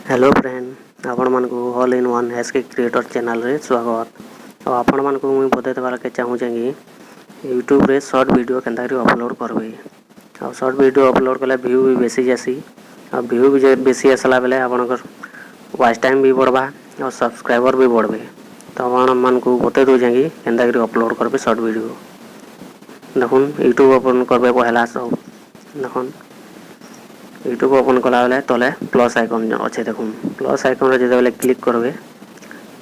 Hello friend आपण मानकु all in one hash के creator channel रे स्वागत। और आपण मानकु मुई बते देबार के चाहू कि यूट्यूब रे शॉर्ट वीडियो केनता करी अपलोड करबे। और शॉर्ट वीडियो अपलोड कले व्यू भी बेसी जासी और व्यू भी बेसी आसला बेले आपनकर वॉच टाइम भी बढ़बा और सब्सक्राइबर भी बढ़बे। तो आपण मानकु बते दउ कि केनता करी अपलोड करबे शॉर्ट वीडियो। देखुन यूट्यूब ओपन करबे पहला सब देखुन यूट्यूब ओपन कला बेले तले प्लस आइकन अच्छे देखुन प्लस आइकन रे जदे क्लिक करबे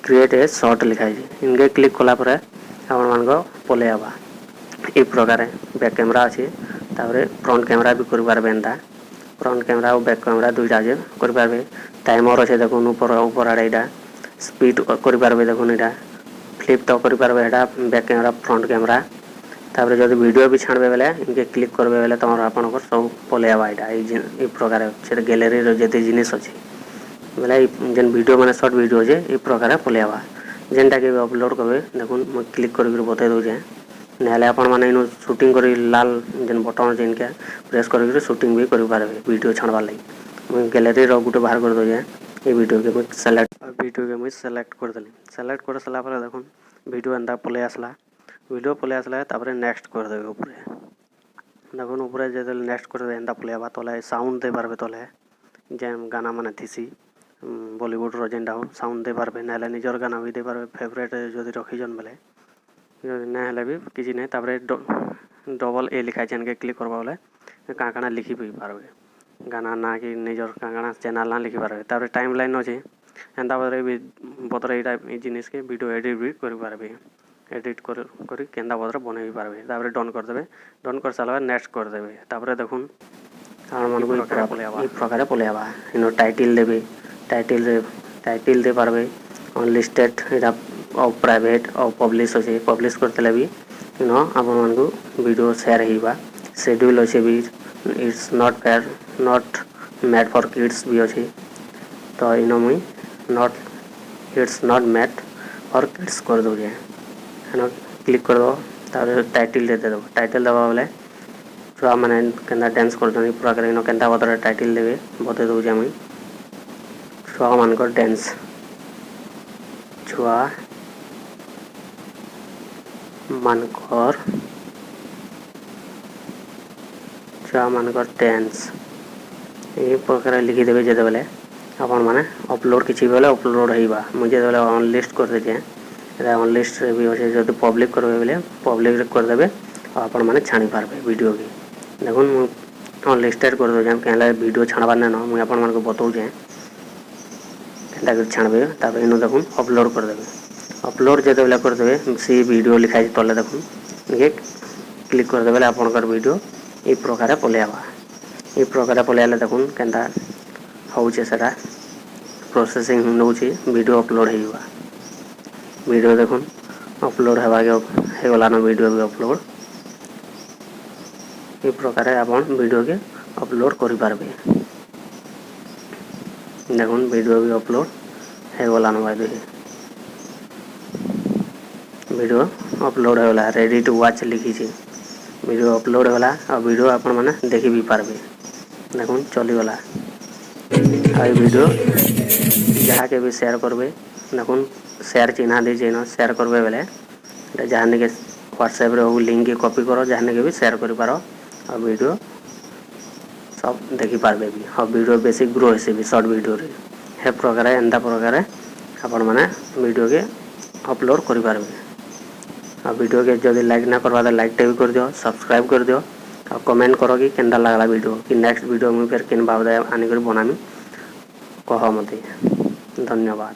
क्रिएट ए शॉर्ट लिखाई इनके क्लिक कला पर आपण मानको पले आबा ए प्रकार बैक कैमरा अच्छे तारे फ्रंट कैमरा भी कर पारबे। एंता फ्रंट कैमरा और बैक कैमरा दुईटा जे कर पारबे। टाइमर अच्छे देखुन ऊपर ऊपर आड़े एटा स्पीड कर पारबे। देखुन एटा फ्लिप तो कर पारबे एटा बैक कैमरा फ्रंट कैमरा तापर जदि वीडियो भी छाड़बे बेले इनके क्लिक करबे बेले तमर आपनकर सब पले आबा एटा ए प्रकार से गैलरी रो जते जिनिस अछि बेले जेन वीडियो माने शॉर्ट वीडियो जे ए प्रकार पले आबा जेनटा के अपलोड करबे। देखुन म क्लिक कर बते दउ जे नेले आपण माने इनो शूटिंग करी लाल जेन बटन जेन के प्रेस कर शूटिंग भी कर पारबे वीडियो छाड़बा लई। म गैलरी रो गुटे बाहर कर दउ जे ए वीडियो के मैं सेलेक्ट कर देली। सेलेक्ट कर सला पर देखुन वीडियो एंदा पले आसला वीडियो पले आसला तापर नेक्स्ट कर देबे ऊपर देखुन ऊपर जे नेक्स्ट कर दे एंदा पले आबा तले साउंड दे पारबे तले जेन गाना माने थिसी बॉलीवुड रो जेनटा साउंड दे पारबे नेले निजर गाना भी दे पारबे फेवरेट जदि रखिजन बेले ना हेले भी किछि नै तापर डबल ए लिखा जेन के क्लिक करबा बेले का काना लिखि भी पारबे गाना ना कि निजर का काना चैनल ना लिखि पारबे। तापर टाइमलाइन अछि एंदा बदरे भी बदरे ए जिनिस के वीडियो एडिट भी कर पारबे एडिट करी केंदा बदरे बने भी पारबे। तापर डन कर देबे डन कर साला नेक्स्ट कर देबे तापर देखुन आर मन को ई प्रकार पले आबा इनो टाइटल देबे टाइटल दे पारबे अनलिस्टेड एटा और प्राइवेट और पब्लिश अछि पब्लिश करतले भी इनो आपन मन को वीडियो शेयर हिबा शेड्यूल अछि भी it's not fair not made for kids भी अछि। तो इनो मुई not it's not made for kids कर दउ जे इनो क्लिक कर दो तापर टाइटल दे दो टाइटल दबा बेले छुआ माने केनता डांस करछन पूरा करे इनो केनता बदरे टाइटल देबे बते दउ जे मुई छुआ मानकर डांस छुआ मानकर डांस ए प्रकार लिखि देबे जदे बेले अपन माने अपलोड किछि बेले अपलोड होइबा मुझे बेले अनलिस्ट कर दे जे एटा अनलिस्ट भी होसे जदि पब्लिक करबे बेले पब्लिक कर देबे अपन माने छानी पारबे वीडियो के। देखुन मु अनलिस्टेड कर दो जे केला वीडियो छाड़बा न मु अपन मन को बताउ जे केनता कर छाड़बे तापर इनो देखुन अपलोड कर देबे अपलोड जदे बेले कर देबे सी वीडियो लिखा छै तले देखुन ये क्लिक कर देबे आपनकर वीडियो ए प्रकार पले आबा ए प्रकार पले आले देखुन केनता होउछे सेटा प्रोसेसिंग नउछि वीडियो अपलोड हेबा वीडियो देखुन अपलोड हेबा के हे वाला न वीडियो भी अपलोड ए प्रकार आपन वीडियो के अपलोड करि पारबे। देखुन वीडियो भी अपलोड हे वाला न वीडियो अपलोड होला रेडी टू वॉच लिखी छी वीडियो अपलोड होला और वीडियो आपन माने देखि भी पारबे। देखुन चली वाला आई वीडियो जहाँ के भी शेयर करबे देखुन शेयर चिन्हा दे जेनो शेयर करबे बेले जहां के व्हाट्सएप रे वो लिंक के कॉपी करो जहां के भी शेयर कर पारो और वीडियो सब देखि पारबे भी और वीडियो बेसी ग्रो होसे भी शॉर्ट वीडियो रे हे प्रकार एंदा प्रकार अपन माने वीडियो के अपलोड कर पारबे। और वीडियो के जदि लाइक ना करबा त लाइक टे भी कर दियो सब्सक्राइब कर दियो और कमेंट करो कि केनता लागला वीडियो कि नेक्स्ट वीडियो में फिर केन भाव आनी कर बनामी कह मते। धन्यवाद।